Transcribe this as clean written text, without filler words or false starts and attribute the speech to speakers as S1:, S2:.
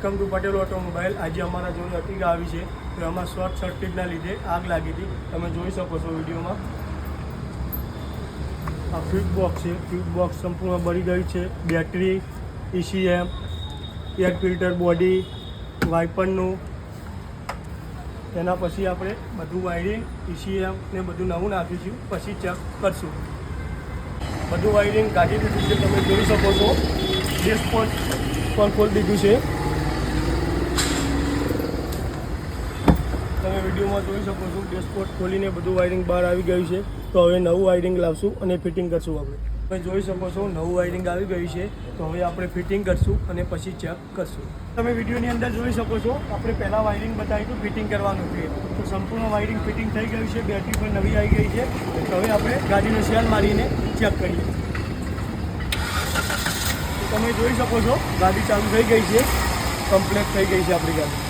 S1: Welcome to Patel automobile. આજે અમારા જોડે અર્ટિગા આવી છે, તો એમાં શોર્ટ સર્કિટના લીધે આગ લાગી હતી। તમે જોઈ શકો છો વિડીયોમાં। આ ફ્યુઝ બોક્સ છે, ફ્યુઝ બોક્સ સંપૂર્ણ બળી ગઈ છે। Battery, ECM, air filter body, વાઇપરનું, એના પછી આપણે બધું વાયરિંગ, ECM ને બધું નવું નાખીશું, પછી ચેક કરશું। બધું વાયરિંગ કાઢી દીધું છે, તમે જોઈ શકો છો। ડેશબોર્ડ પણ ખોલી દીધું છે, તમે વિડીયોમાં જોઈ શકો છો। ડેશબોર્ડ ખોલીને બધું વાયરિંગ બહાર આવી ગયું છે, તો હવે નવું વાયરિંગ લાવશું અને ફિટિંગ કરશું આપણે। તમે જોઈ શકો છો નવું વાયરિંગ આવી ગયું છે, તો હવે આપણે ફિટિંગ કરશું અને પછી ચેક કરશું। તમે વિડીયોની અંદર જોઈ શકો છો, આપણે પહેલાં વાયરિંગ બતાવ્યું હતું ફિટિંગ કરવાનું છે, તો સંપૂર્ણ વાયરિંગ ફિટિંગ થઈ ગયું છે। બેટરી પણ નવી આવી ગઈ છે, તો હવે આપણે ગાડીનો સેલ મારીને ચેક કરીએ। તો તમે જોઈ શકો છો ગાડી ચાલુ થઈ ગઈ છે, કમ્પ્લીટ થઈ ગઈ છે આપણી ગાડી।